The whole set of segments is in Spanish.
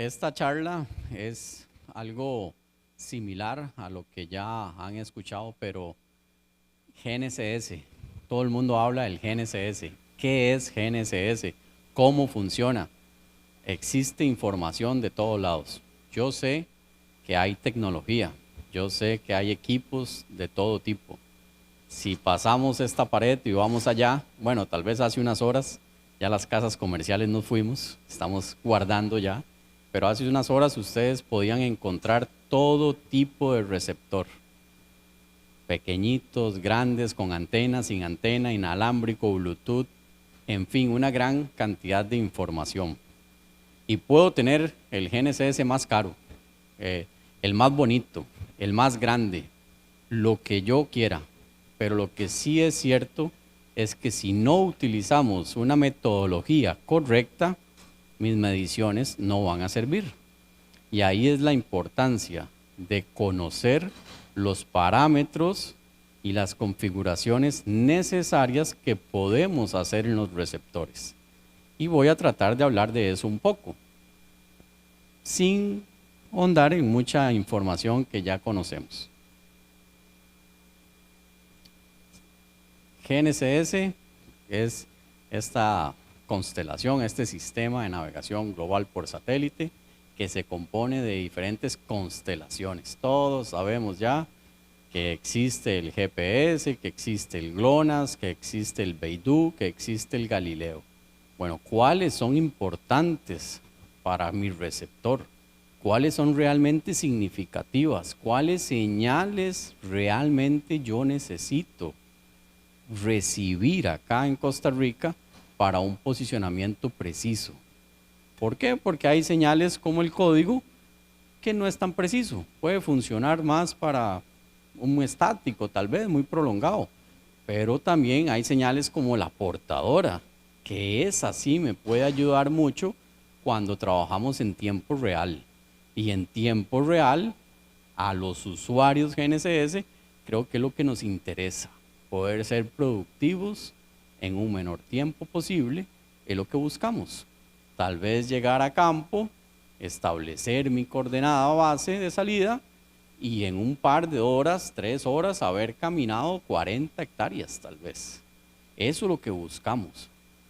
Esta charla es algo similar a lo que ya han escuchado, pero GNSS, todo el mundo habla del GNSS. ¿Qué es GNSS? ¿Cómo funciona? Existe información de todos lados. Yo sé que hay tecnología, yo sé que hay equipos de todo tipo. Si pasamos esta pared y vamos allá, bueno, tal vez hace unas horas ya las casas comerciales nos fuimos, estamos guardando ya, pero hace unas horas ustedes podían encontrar todo tipo de receptor, pequeñitos, grandes, con antena, sin antena, inalámbrico, Bluetooth, en fin, una gran cantidad de información. Y puedo tener el GNSS más caro, el más bonito, el más grande, lo que yo quiera. Pero lo que sí es cierto es que si no utilizamos una metodología correcta, mis mediciones no van a servir. Y ahí es la importancia de conocer los parámetros y las configuraciones necesarias que podemos hacer en los receptores. Y voy a tratar de hablar de eso un poco, sin ahondar en mucha información que ya conocemos. GNSS es esta constelación, este sistema de navegación global por satélite que se compone de diferentes constelaciones. Todos sabemos ya que existe el GPS, que existe el GLONASS, que existe el Beidou, que existe el Galileo. Bueno, ¿cuáles son importantes para mi receptor? ¿Cuáles son realmente significativas? ¿Cuáles señales realmente yo necesito recibir acá en Costa Rica para un posicionamiento preciso? ¿Por qué? Porque hay señales como el código que no es tan preciso. Puede funcionar más para un estático, tal vez muy prolongado. Pero también hay señales como la portadora, que esa sí me puede ayudar mucho cuando trabajamos en tiempo real. Y en tiempo real, a los usuarios GNSS, creo que es lo que nos interesa. Poder ser productivos en un menor tiempo posible es lo que buscamos. Tal vez llegar a campo, establecer mi coordenada base de salida y en un par de horas, 3 horas, haber caminado 40 hectáreas tal vez. Eso es lo que buscamos,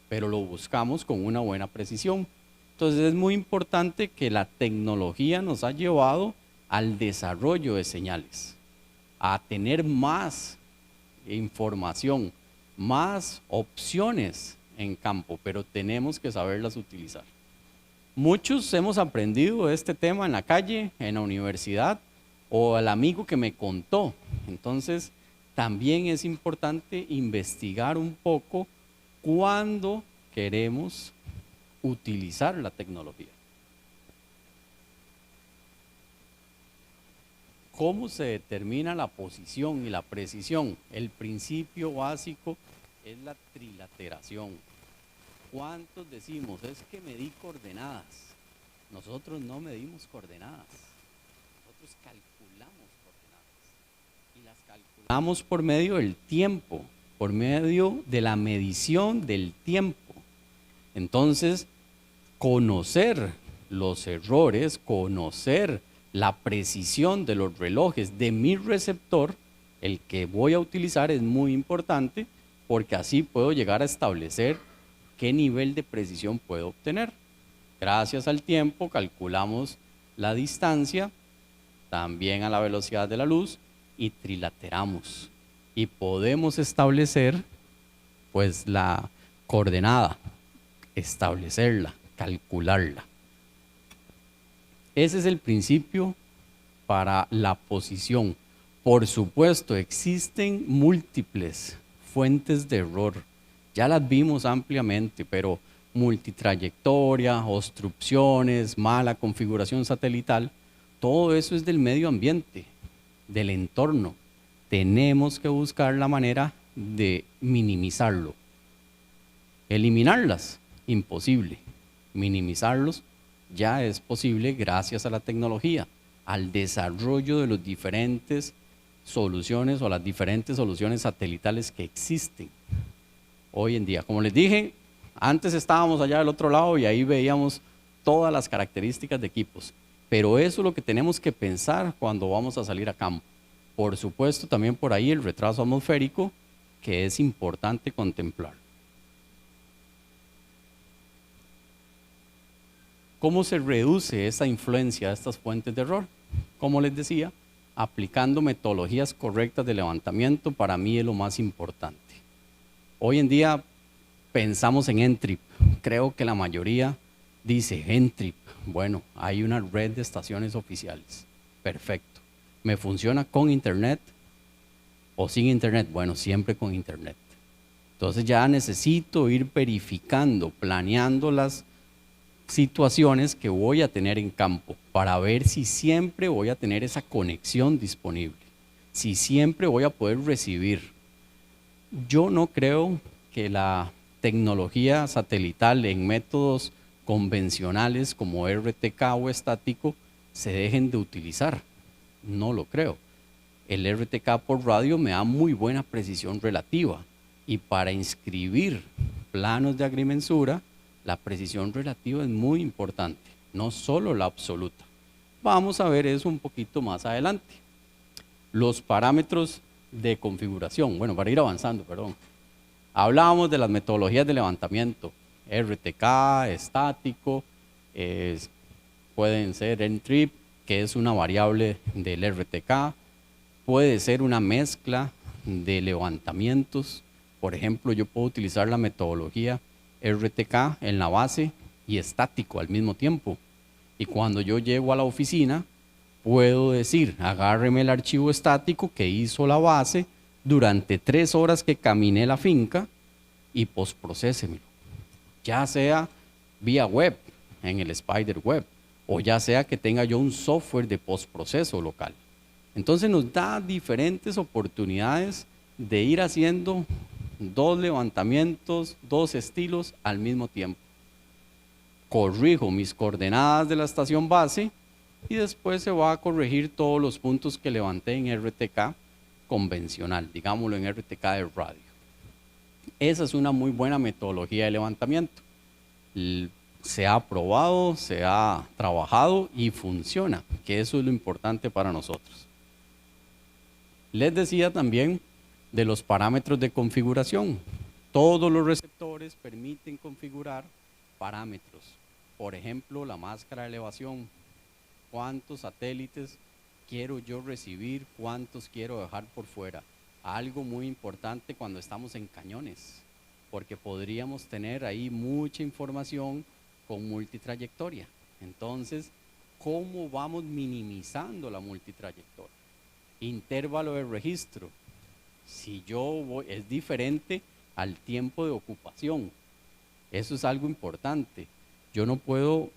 pero lo buscamos con una buena precisión. Entonces es muy importante que la tecnología nos ha llevado al desarrollo de señales, a tener más información, más opciones en campo, pero tenemos que saberlas utilizar. Muchos hemos aprendido este tema en la calle, en la universidad o al amigo que me contó. Entonces, también es importante investigar un poco cuando queremos utilizar la tecnología. ¿Cómo se determina la posición y la precisión? El principio básico es la trilateración. ¿Cuántos decimos? Es que medí coordenadas. Nosotros no medimos coordenadas. Nosotros calculamos coordenadas. Y las calculamos por medio del tiempo, por medio de la medición del tiempo. Entonces, conocer los errores, conocer la precisión de los relojes de mi receptor, el que voy a utilizar, es muy importante porque así puedo llegar a establecer qué nivel de precisión puedo obtener. Gracias al tiempo calculamos la distancia, también a la velocidad de la luz y trilateramos. Y podemos establecer pues la coordenada, establecerla, calcularla. Ese es el principio para la posición. Por supuesto, existen múltiples fuentes de error. Ya las vimos ampliamente, pero multitrayectoria, obstrucciones, mala configuración satelital, todo eso es del medio ambiente, del entorno. Tenemos que buscar la manera de minimizarlo. Eliminarlas, imposible. Minimizarlos ya es posible gracias a la tecnología, al desarrollo de las diferentes soluciones o las diferentes soluciones satelitales que existen hoy en día. Como les dije, antes estábamos allá del otro lado y ahí veíamos todas las características de equipos. Pero eso es lo que tenemos que pensar cuando vamos a salir a campo. Por supuesto, también por ahí el retraso atmosférico, que es importante contemplar. ¿Cómo se reduce esa influencia de estas fuentes de error? Como les decía, aplicando metodologías correctas de levantamiento para mí es lo más importante. Hoy en día pensamos en N-Trip. Creo que la mayoría dice N-Trip. Bueno, hay una red de estaciones oficiales. Perfecto. ¿Me funciona con internet o sin internet? Bueno, siempre con internet. Entonces ya necesito ir verificando, planeando las situaciones que voy a tener en campo para ver si siempre voy a tener esa conexión disponible, si siempre voy a poder recibir. Yo no creo que la tecnología satelital en métodos convencionales como RTK o estático se dejen de utilizar. No lo creo. El RTK por radio me da muy buena precisión relativa y para inscribir planos de agrimensura la precisión relativa es muy importante, no solo la absoluta. Vamos a ver eso un poquito más adelante. Los parámetros de configuración, bueno, para ir avanzando, perdón. Hablábamos de las metodologías de levantamiento, RTK, estático, pueden ser N-Trip, que es una variable del RTK, puede ser una mezcla de levantamientos. Por ejemplo, yo puedo utilizar la metodología RTK en la base y estático al mismo tiempo. Y cuando yo llego a la oficina, puedo decir, agárreme el archivo estático que hizo la base durante 3 horas que caminé la finca y postprocesemelo. Ya sea vía web, en el Spider Web, o ya sea que tenga yo un software de postproceso local. Entonces nos da diferentes oportunidades de ir haciendo 2 levantamientos, 2 estilos al mismo tiempo. Corrijo mis coordenadas de la estación base y después se va a corregir todos los puntos que levanté en RTK convencional, digámoslo en RTK de radio. Esa es una muy buena metodología de levantamiento. Se ha probado, se ha trabajado y funciona, que eso es lo importante para nosotros. Les decía también de los parámetros de configuración. Todos los receptores permiten configurar parámetros. Por ejemplo, la máscara de elevación. ¿Cuántos satélites quiero yo recibir? ¿Cuántos quiero dejar por fuera? Algo muy importante cuando estamos en cañones, porque podríamos tener ahí mucha información con multitrayectoria. Entonces, ¿cómo vamos minimizando la multitrayectoria? Intervalo de registro. Si yo voy, es diferente al tiempo de ocupación. Eso es algo importante. Yo no puedo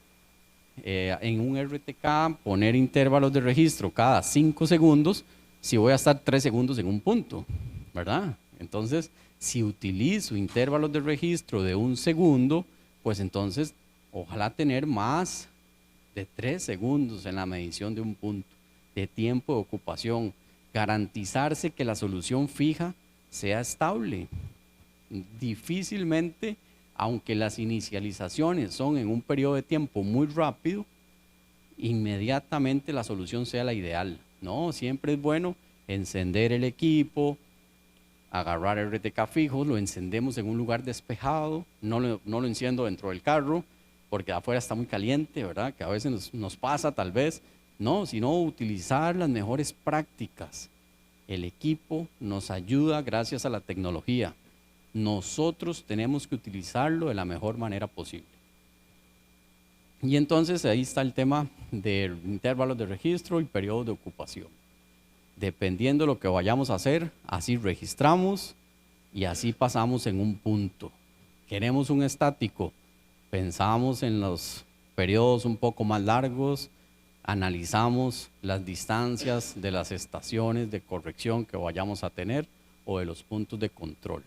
en un RTK poner intervalos de registro cada 5 segundos si voy a estar 3 segundos en un punto, ¿verdad? Entonces, si utilizo intervalos de registro de 1 segundo, pues entonces ojalá tener más de 3 segundos en la medición de un punto de tiempo de ocupación. Garantizarse que la solución fija sea estable. Difícilmente, aunque las inicializaciones son en un periodo de tiempo muy rápido, inmediatamente la solución sea la ideal. No, siempre es bueno encender el equipo, agarrar el RTK fijo, lo encendemos en un lugar despejado, no lo enciendo dentro del carro, porque afuera está muy caliente, ¿verdad? Que a veces nos pasa tal vez. No, sino utilizar las mejores prácticas. El equipo nos ayuda gracias a la tecnología. Nosotros tenemos que utilizarlo de la mejor manera posible. Y entonces ahí está el tema de intervalos de registro y periodos de ocupación. Dependiendo de lo que vayamos a hacer, así registramos y así pasamos en un punto. Queremos un estático, pensamos en los periodos un poco más largos, analizamos las distancias de las estaciones de corrección que vayamos a tener o de los puntos de control.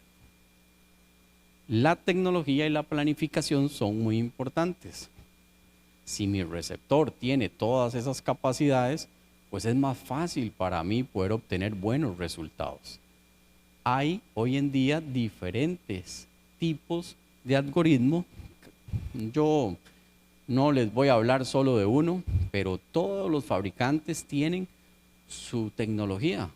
La tecnología y la planificación son muy importantes. Si mi receptor tiene todas esas capacidades, pues es más fácil para mí poder obtener buenos resultados. Hay hoy en día diferentes tipos de algoritmos. Yo No les voy a hablar solo de uno, pero todos los fabricantes tienen su tecnología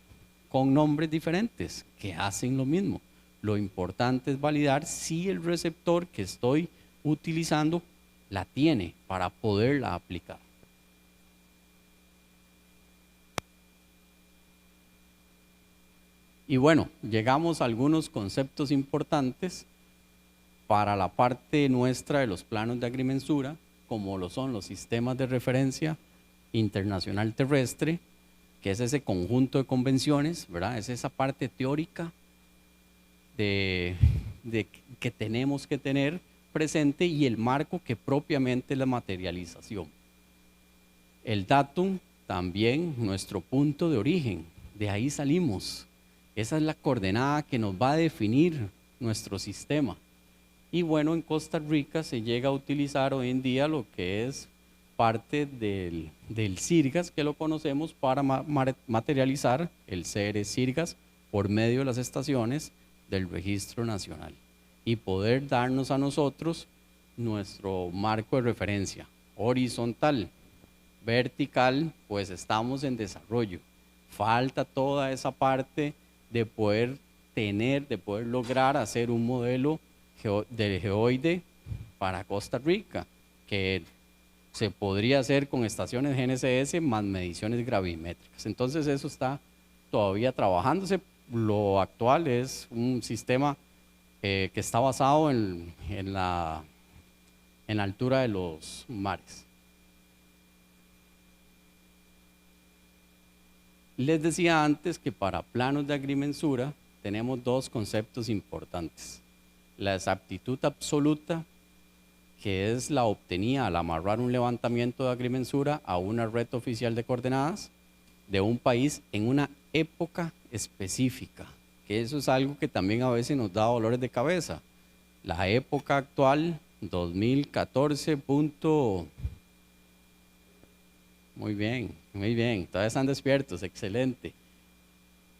con nombres diferentes que hacen lo mismo. Lo importante es validar si el receptor que estoy utilizando la tiene para poderla aplicar. Y bueno, llegamos a algunos conceptos importantes para la parte nuestra de los planos de agrimensura, como lo son los sistemas de referencia internacional terrestre, que es ese conjunto de convenciones, ¿verdad? Es esa parte teórica de que tenemos que tener presente, y el marco que propiamente es la materialización. El datum también, nuestro punto de origen, de ahí salimos. Esa es la coordenada que nos va a definir nuestro sistema. Y bueno, en Costa Rica se llega a utilizar hoy en día lo que es parte del CIRGAS, que lo conocemos para materializar el CR-CIRGAS por medio de las estaciones del Registro Nacional y poder darnos a nosotros nuestro marco de referencia horizontal. Vertical, pues estamos en desarrollo. Falta toda esa parte de poder tener, de poder lograr hacer un modelo de geoide para Costa Rica, que se podría hacer con estaciones GNSS más mediciones gravimétricas. Entonces eso está todavía trabajándose. Lo actual es un sistema que está basado en la altura de los mares. Les decía antes que para planos de agrimensura tenemos dos conceptos importantes. La exactitud absoluta, que es la obtenida al amarrar un levantamiento de agrimensura a una red oficial de coordenadas de un país en una época específica, que eso es algo que también a veces nos da dolores de cabeza. La época actual, 2014. Muy bien, todavía están despiertos, excelente.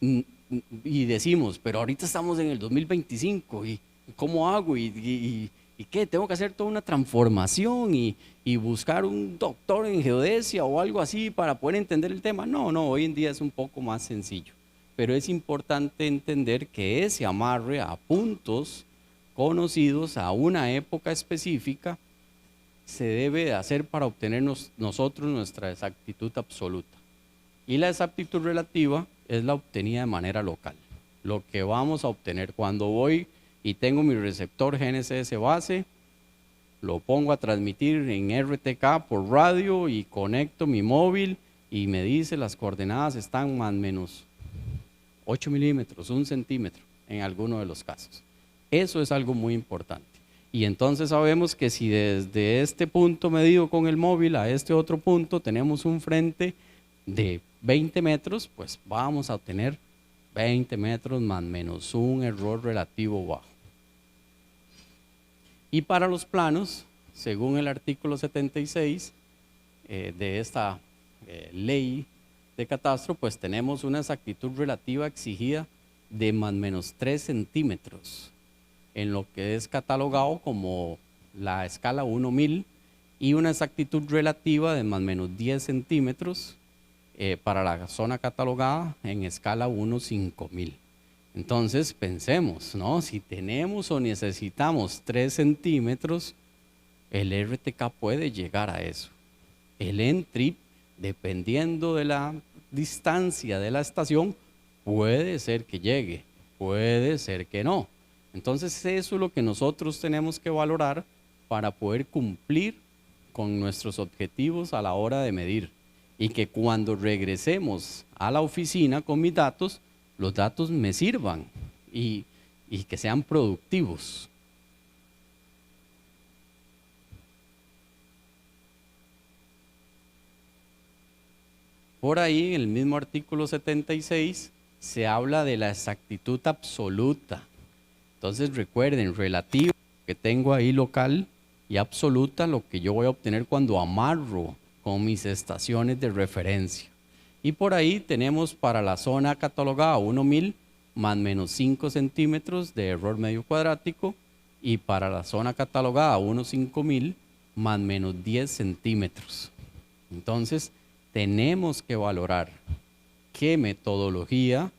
Y decimos, pero ahorita estamos en el 2025, ¿y cómo hago? ¿Y qué? ¿Tengo que hacer toda una transformación y buscar un doctor en geodesia o algo así para poder entender el tema? No, hoy en día es un poco más sencillo, pero es importante entender que ese amarre a puntos conocidos a una época específica se debe de hacer para obtener nosotros nuestra exactitud absoluta. Y la exactitud relativa es la obtenida de manera local. Lo que vamos a obtener cuando voy y tengo mi receptor GNSS base, lo pongo a transmitir en RTK por radio y conecto mi móvil y me dice las coordenadas están más o menos 8 milímetros, 1 centímetro en alguno de los casos. Eso es algo muy importante. Y entonces sabemos que si desde este punto medido con el móvil a este otro punto tenemos un frente de 20 metros, pues vamos a obtener 20 metros más menos un error relativo bajo. Y para los planos, según el artículo 76 de esta ley de catastro, pues tenemos una exactitud relativa exigida de más menos 3 centímetros en lo que es catalogado como la escala 1.000 y una exactitud relativa de más o menos 10 centímetros para la zona catalogada en escala 1.5000. Entonces pensemos, ¿no? Si tenemos o necesitamos 3 centímetros, el RTK puede llegar a eso. El N-trip, dependiendo de la distancia de la estación, puede ser que llegue, puede ser que no. Entonces eso es lo que nosotros tenemos que valorar para poder cumplir con nuestros objetivos a la hora de medir, y que cuando regresemos a la oficina con mis datos, los datos me sirvan y que sean productivos. Por ahí, en el mismo artículo 76, se habla de la exactitud absoluta. Entonces recuerden, relativo que tengo ahí local y absoluta lo que yo voy a obtener cuando amarro con mis estaciones de referencia. Y por ahí tenemos para la zona catalogada 1.000 más menos 5 centímetros de error medio cuadrático, y para la zona catalogada 1.5000 más menos 10 centímetros. Entonces, tenemos que valorar qué metodología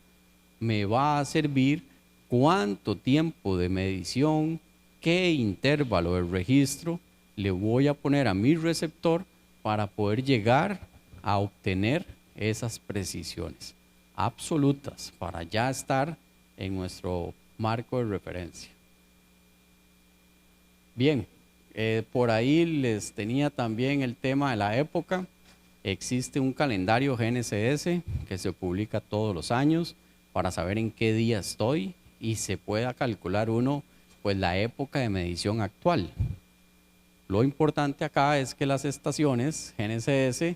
me va a servir, cuánto tiempo de medición, qué intervalo de registro le voy a poner a mi receptor para poder llegar a obtener esas precisiones absolutas para ya estar en nuestro marco de referencia. Bien, por ahí les tenía también el tema de la época. Existe un calendario GNSS que se publica todos los años para saber en qué día estoy y se pueda calcular uno pues la época de medición actual. Lo importante acá es que las estaciones GNSS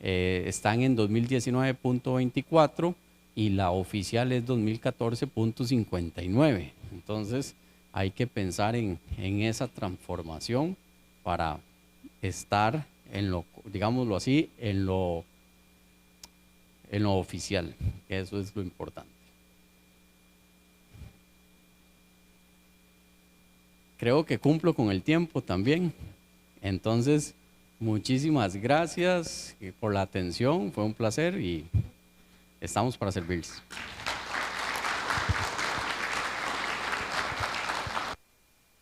están en 2019.24 y la oficial es 2014.59. Entonces hay que pensar en esa transformación para estar en lo, digámoslo así, en lo oficial. Eso es lo importante. Creo que cumplo con el tiempo también. Entonces, muchísimas gracias por la atención. Fue un placer y estamos para servirles.